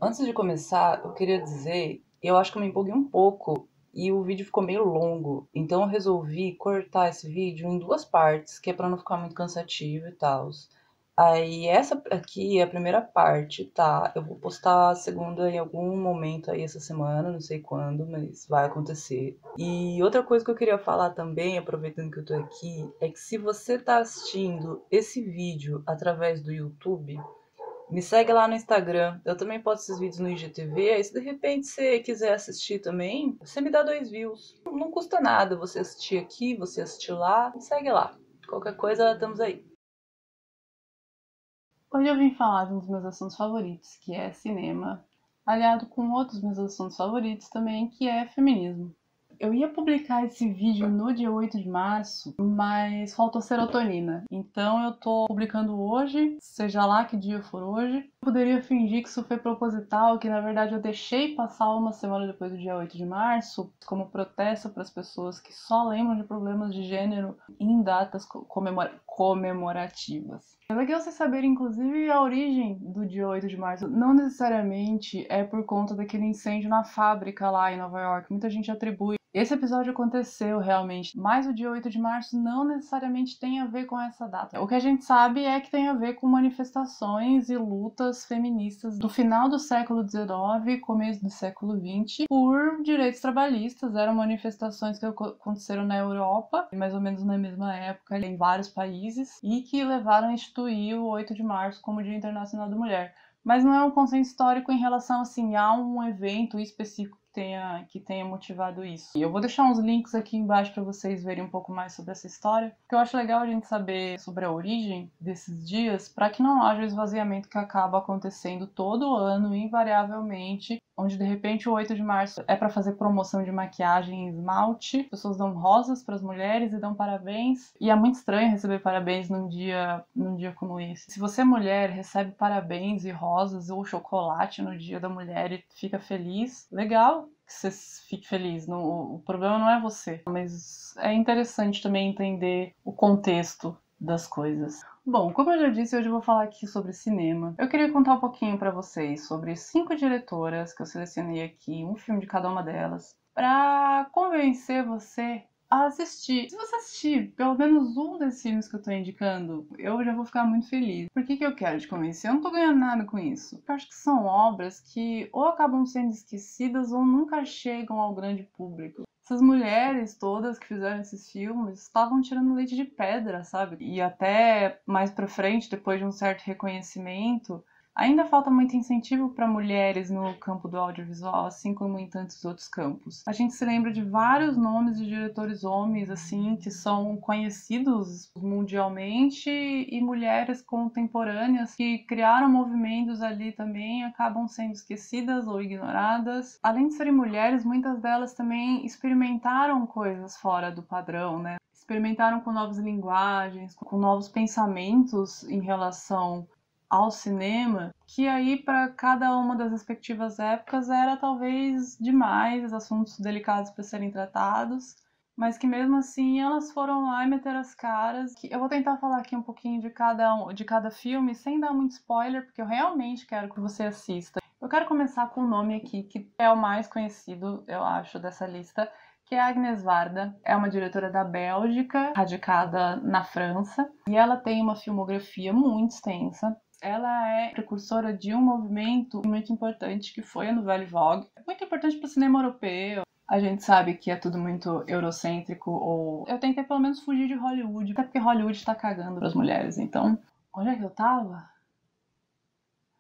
Antes de começar, eu queria dizer, eu acho que eu me empolguei um pouco e o vídeo ficou meio longo, então eu resolvi cortar esse vídeo em duas partes, que é pra não ficar muito cansativo e tal. Aí essa aqui é a primeira parte, tá? Eu vou postar a segunda em algum momento aí essa semana, não sei quando, mas vai acontecer. E outra coisa que eu queria falar também, aproveitando que eu tô aqui, é que se você tá assistindo esse vídeo através do YouTube, me segue lá no Instagram. Eu também posto esses vídeos no IGTV. Aí, se de repente você quiser assistir também, você me dá 2 views. Não custa nada você assistir aqui, você assistir lá. Me segue lá. Qualquer coisa, estamos aí. Hoje eu vim falar de um dos meus assuntos favoritos, que é cinema, aliado com outros meus assuntos favoritos também, que é feminismo. Eu ia publicar esse vídeo no dia 8 de março, mas faltou serotonina. Então eu tô publicando hoje, seja lá que dia for hoje. Eu poderia fingir que isso foi proposital, que na verdade eu deixei passar uma semana depois do dia 8 de março, como protesto para as pessoas que só lembram de problemas de gênero em datas comemorativas. É legal você saber, inclusive, a origem do dia 8 de março. Não necessariamente é por conta daquele incêndio na fábrica lá em Nova York. Muita gente atribui. Esse episódio aconteceu realmente, mas o dia 8 de março não necessariamente tem a ver com essa data. O que a gente sabe é que tem a ver com manifestações e lutas feministas do final do século XIX e começo do século XX por direitos trabalhistas. Eram manifestações que aconteceram na Europa, mais ou menos na mesma época, em vários países, e que levaram a instituir o 8 de março como Dia Internacional da Mulher. Mas não é um consenso histórico em relação assim, a um evento específico que tenha motivado isso. E eu vou deixar uns links aqui embaixo para vocês verem um pouco mais sobre essa história, porque eu acho legal a gente saber sobre a origem desses dias, para que não haja o esvaziamento que acaba acontecendo todo ano, invariavelmente, onde de repente o 8 de março é para fazer promoção de maquiagem e esmalte, as pessoas dão rosas para as mulheres e dão parabéns, e é muito estranho receber parabéns num dia como esse. Se você é mulher, recebe parabéns e rosas ou chocolate no dia da mulher e fica feliz, legal que você fique feliz. O problema não é você, mas é interessante também entender o contexto das coisas. Bom, como eu já disse, hoje eu vou falar aqui sobre cinema. Eu queria contar um pouquinho pra vocês sobre 5 diretoras que eu selecionei aqui, um filme de cada uma delas, pra convencer você a assistir. Se você assistir pelo menos um desses filmes que eu tô indicando, eu já vou ficar muito feliz. Por que eu quero te convencer? Eu não tô ganhando nada com isso. Eu acho que são obras que ou acabam sendo esquecidas ou nunca chegam ao grande público. Essas mulheres todas que fizeram esses filmes estavam tirando leite de pedra, sabe? E até mais pra frente, depois de um certo reconhecimento, ainda falta muito incentivo para mulheres no campo do audiovisual, assim como em tantos outros campos. A gente se lembra de vários nomes de diretores homens, assim, que são conhecidos mundialmente, e mulheres contemporâneas que criaram movimentos ali também acabam sendo esquecidas ou ignoradas. Além de serem mulheres, muitas delas também experimentaram coisas fora do padrão, né? Experimentaram com novas linguagens, com novos pensamentos em relação ao cinema, que aí para cada uma das respectivas épocas era talvez demais, assuntos delicados para serem tratados, mas que mesmo assim elas foram lá e meteram as caras. Eu vou tentar falar aqui um pouquinho de cada filme, sem dar muito spoiler, porque eu realmente quero que você assista. Eu quero começar com um nome aqui que é o mais conhecido, eu acho, dessa lista, que é a Agnes Varda. É uma diretora da Bélgica, radicada na França, e ela tem uma filmografia muito extensa. Ela é precursora de um movimento muito importante que foi a Nouvelle Vague. Muito importante para o cinema europeu. A gente sabe que é tudo muito eurocêntrico, ou eu tentei pelo menos fugir de Hollywood, até porque Hollywood tá cagando para as mulheres. Então, onde é que eu tava?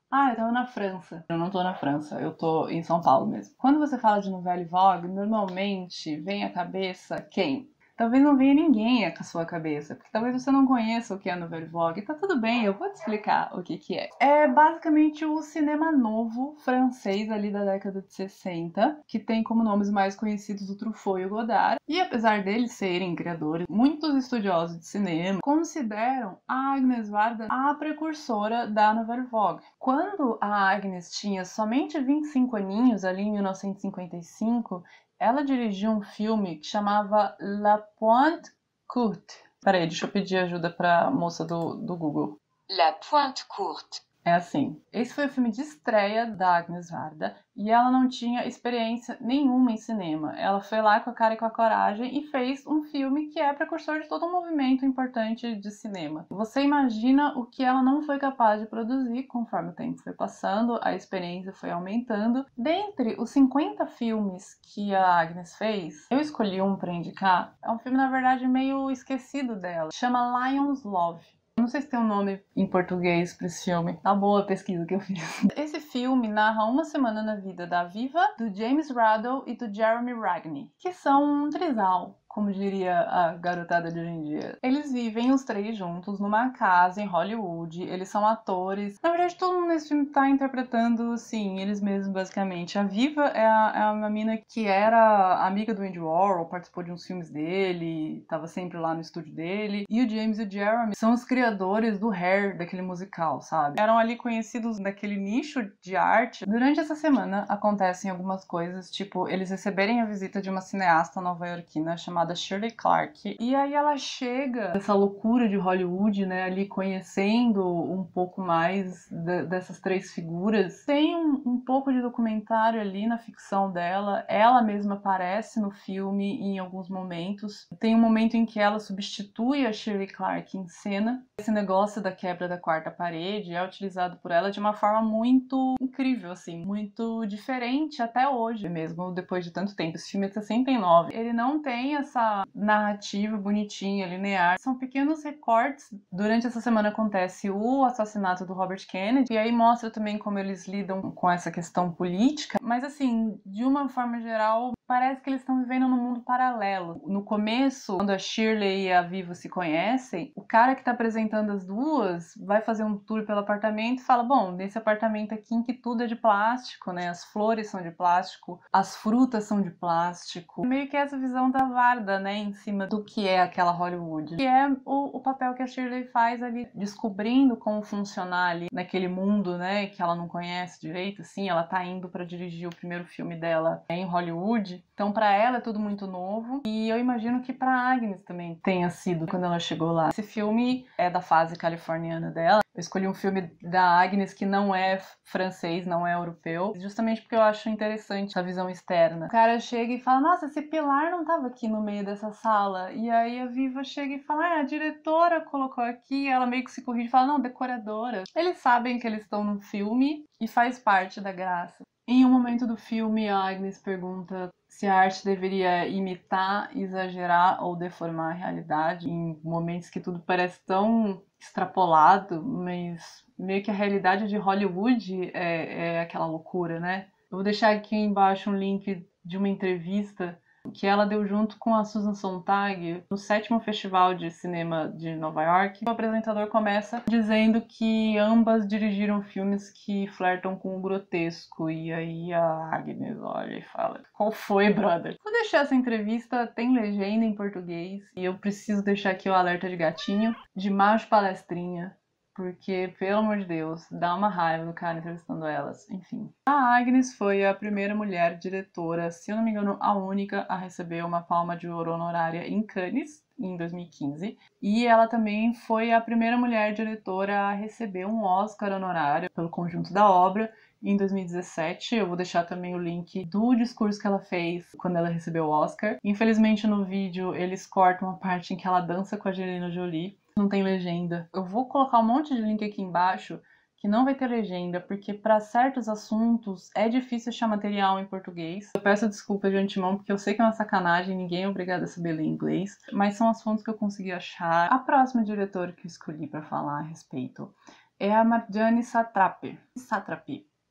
Ah, eu tava na França. Eu não tô na França, eu tô em São Paulo mesmo. Quando você fala de Nouvelle Vague, normalmente vem à cabeça quem? Talvez não venha ninguém à sua cabeça, porque talvez você não conheça o que é Nouvelle Vague. Tá tudo bem, eu vou te explicar o que é. É basicamente o cinema novo francês ali da década de 60, que tem como nomes mais conhecidos o Truffaut e o Godard. E apesar deles serem criadores, muitos estudiosos de cinema consideram a Agnes Varda a precursora da Nouvelle Vague. Quando a Agnes tinha somente 25 aninhos, ali em 1955, ela dirigiu um filme que chamava La Pointe Courte. Peraí, deixa eu pedir ajuda pra moça do Google. La Pointe Courte. É assim, esse foi o filme de estreia da Agnes Varda e ela não tinha experiência nenhuma em cinema. Ela foi lá com a cara e com a coragem e fez um filme que é precursor de todo um movimento importante de cinema. Você imagina o que ela não foi capaz de produzir conforme o tempo foi passando, a experiência foi aumentando. Dentre os 50 filmes que a Agnes fez, eu escolhi um para indicar. É um filme, na verdade, meio esquecido dela. Chama Lion's Love. Não sei se tem um nome em português para esse filme. Tá boa a pesquisa que eu fiz. Esse filme narra uma semana na vida da Viva, do James Randall e do Jeremy Ragney, que são um trisal, como diria a garotada de hoje em dia. Eles vivem os três juntos numa casa em Hollywood, eles são atores. Na verdade, todo mundo nesse filme tá interpretando, assim, eles mesmos, basicamente. A Viva é uma mina que era amiga do Andy Warhol, participou de uns filmes dele, tava sempre lá no estúdio dele. E o James e o Jeremy são os criadores do Hair, daquele musical, sabe? Eram ali conhecidos naquele nicho de arte. Durante essa semana acontecem algumas coisas, tipo, eles receberem a visita de uma cineasta nova-iorquina chamada Shirley Clarke. E aí ela chega, essa loucura de Hollywood, né, ali conhecendo um pouco mais dessas três figuras. Tem um pouco de documentário ali na ficção dela. Ela mesma aparece no filme em alguns momentos. Tem um momento em que ela substitui a Shirley Clarke em cena. Esse negócio da quebra da quarta parede é utilizado por ela de uma forma muito incrível, assim, muito diferente até hoje, mesmo depois de tanto tempo. Esse filme é de 69. Ele não tem essa narrativa bonitinha, linear. São pequenos recortes. Durante essa semana acontece o assassinato do Robert Kennedy, e aí mostra também como eles lidam com essa questão política. Mas, assim, de uma forma geral, parece que eles estão vivendo num mundo paralelo. No começo, quando a Shirley e a Viva se conhecem, o cara que tá apresentando as duas vai fazer um tour pelo apartamento e fala: bom, nesse apartamento aqui em que tudo é de plástico, né? As flores são de plástico, as frutas são de plástico. Meio que essa visão da Varda, né? Em cima do que é aquela Hollywood. Que é o papel que a Shirley faz ali, descobrindo como funcionar ali naquele mundo, né? Que ela não conhece direito, assim. Ela tá indo para dirigir o primeiro filme dela em Hollywood. Então, para ela é tudo muito novo. E eu imagino que para Agnes também tenha sido quando ela chegou lá. Esse filme é da fase californiana dela. Eu escolhi um filme da Agnes que não é francês, não é europeu, justamente porque eu acho interessante essa visão externa. O cara chega e fala: nossa, esse pilar não tava aqui no meio dessa sala. E aí a Viva chega e fala: ah, a diretora colocou aqui. Ela meio que se corrige e fala: não, decoradora. Eles sabem que eles estão no filme e faz parte da graça. Em um momento do filme, a Agnes pergunta se a arte deveria imitar, exagerar ou deformar a realidade, em momentos que tudo parece tão extrapolado, mas meio que a realidade de Hollywood é aquela loucura, né? Eu vou deixar aqui embaixo um link de uma entrevista que ela deu junto com a Susan Sontag no 7º Festival de Cinema de Nova York. O apresentador começa dizendo que ambas dirigiram filmes que flertam com o grotesco, e aí a Agnes olha e fala: qual foi, brother? Vou deixar essa entrevista, tem legenda em português, e eu preciso deixar aqui o alerta de gatinho, de macho palestrinha, porque, pelo amor de Deus, dá uma raiva do cara entrevistando elas. Enfim. A Agnes foi a primeira mulher diretora, se eu não me engano, a única a receber uma palma de ouro honorária em Cannes, em 2015. E ela também foi a primeira mulher diretora a receber um Oscar honorário pelo conjunto da obra, em 2017. Eu vou deixar também o link do discurso que ela fez quando ela recebeu o Oscar. Infelizmente, no vídeo, eles cortam a parte em que ela dança com a Angelina Jolie. Não tem legenda. Eu vou colocar um monte de link aqui embaixo que não vai ter legenda, porque para certos assuntos é difícil achar material em português. Eu peço desculpa de antemão, porque eu sei que é uma sacanagem, ninguém é obrigado a saber ler inglês, mas são assuntos que eu consegui achar. A próxima diretora que eu escolhi para falar a respeito é a Marjane Satrapi.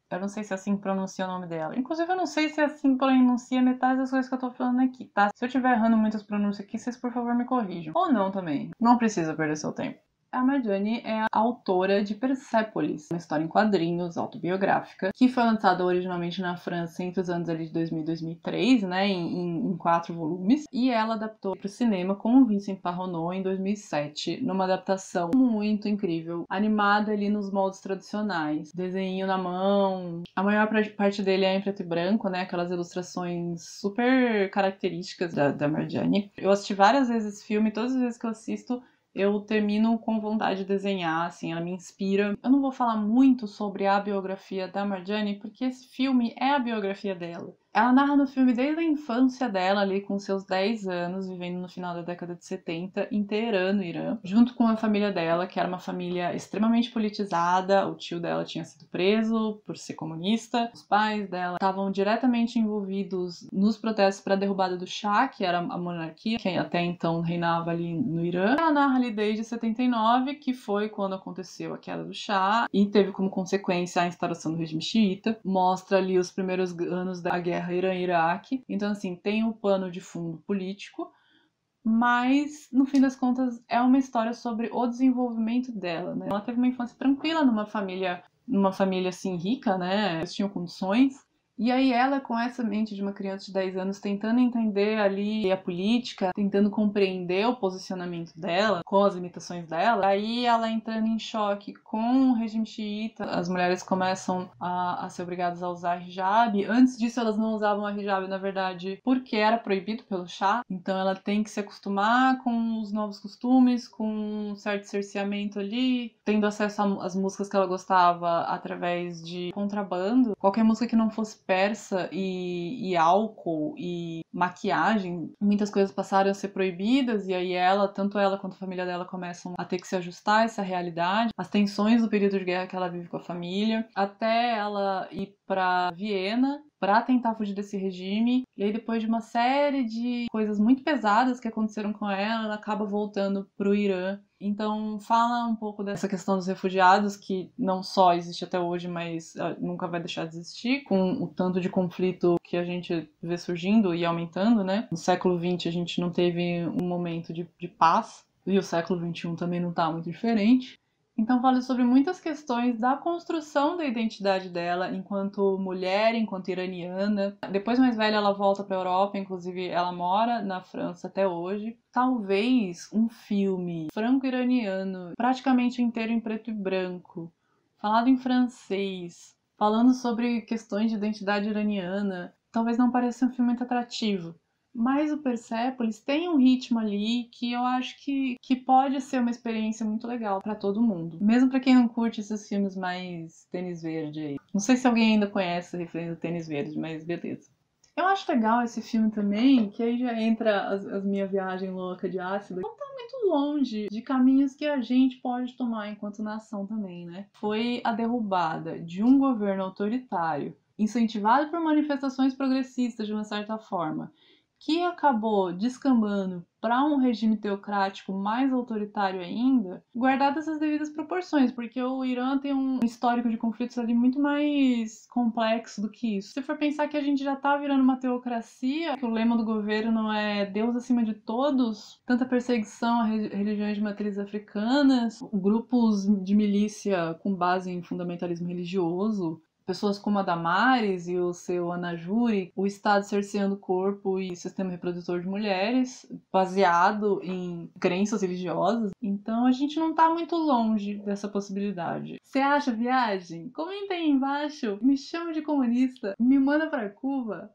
Eu não sei se assim pronuncia o nome dela. Inclusive, eu não sei se assim pronuncia metade das coisas que eu tô falando aqui, tá? Se eu estiver errando muitas pronúncias aqui, vocês por favor me corrijam. Ou não também. Não precisa perder seu tempo. A Marjane é a autora de Persepolis, uma história em quadrinhos autobiográfica, que foi lançada originalmente na França entre os anos ali de 2000 e 2003, né, em 4 volumes, e ela adaptou para o cinema com o Vincent Parronot em 2007, numa adaptação muito incrível, animada ali nos moldes tradicionais, desenho na mão. A maior parte dele é em preto e branco, né, aquelas ilustrações super características da Marjane. Eu assisti várias vezes esse filme, todas as vezes que eu assisto eu termino com vontade de desenhar, assim, ela me inspira. Eu não vou falar muito sobre a biografia da Marjane, porque esse filme é a biografia dela. Ela narra no filme desde a infância dela, ali com seus 10 anos, vivendo no final da década de 70, em Teherã, no Irã, junto com a família dela, que era uma família extremamente politizada. O tio dela tinha sido preso por ser comunista. Os pais dela estavam diretamente envolvidos nos protestos para a derrubada do Shah, que era a monarquia que até então reinava ali no Irã. Ela narra ali desde 79, que foi quando aconteceu a queda do Shah, e teve como consequência a instauração do regime xiita. Mostra ali os primeiros anos da guerra Irã-Iraque. Então, assim, tem um pano de fundo político, mas no fim das contas é uma história sobre o desenvolvimento dela, né? Ela teve uma infância tranquila numa família assim rica, né? Eles tinham condições. E aí ela, com essa mente de uma criança de 10 anos, tentando entender ali a política, tentando compreender o posicionamento dela, com as limitações dela, aí ela entrando em choque com o regime xiita, as mulheres começam a ser obrigadas a usar hijab. Antes disso elas não usavam a hijab, na verdade, porque era proibido pelo Shah, então ela tem que se acostumar com os novos costumes, com um certo cerceamento ali, tendo acesso às músicas que ela gostava através de contrabando. Qualquer música que não fosse persa e álcool e maquiagem, muitas coisas passaram a ser proibidas, e aí tanto ela quanto a família dela começam a ter que se ajustar a essa realidade, as tensões do período de guerra que ela vive com a família, até ela ir para Viena para tentar fugir desse regime. E aí, depois de uma série de coisas muito pesadas que aconteceram com ela acaba voltando pro Irã. Então fala um pouco dessa questão dos refugiados, que não só existe até hoje, mas nunca vai deixar de existir, com o tanto de conflito que a gente vê surgindo e aumentando, né? No século XX a gente não teve um momento de paz, e o século XXI também não tá muito diferente. Então fala sobre muitas questões da construção da identidade dela enquanto mulher, enquanto iraniana. Depois, mais velha, ela volta para a Europa, inclusive ela mora na França até hoje. Talvez um filme franco-iraniano, praticamente inteiro em preto e branco, falado em francês, falando sobre questões de identidade iraniana, talvez não pareça um filme muito atrativo. Mas o Persepolis tem um ritmo ali que eu acho que pode ser uma experiência muito legal pra todo mundo. Mesmo pra quem não curte esses filmes mais tênis verde aí. Não sei se alguém ainda conhece a referência do tênis verde, mas beleza. Eu acho legal esse filme também, que aí já entra as minha viagem louca de ácido. Não tá muito longe de caminhos que a gente pode tomar enquanto nação também, né? Foi a derrubada de um governo autoritário, incentivado por manifestações progressistas de uma certa forma, que acabou descambando para um regime teocrático mais autoritário ainda, guardadas as devidas proporções, porque o Irã tem um histórico de conflitos ali muito mais complexo do que isso. Se for pensar que a gente já está virando uma teocracia, que o lema do governo não é Deus acima de todos, tanta perseguição a religiões de matriz africanas, grupos de milícia com base em fundamentalismo religioso, pessoas como a Damares e o seu Anajuri, o Estado cerceando o corpo e sistema reprodutor de mulheres, baseado em crenças religiosas. Então a gente não tá muito longe dessa possibilidade. Você acha viagem? Comenta aí embaixo, me chama de comunista, me manda pra Cuba.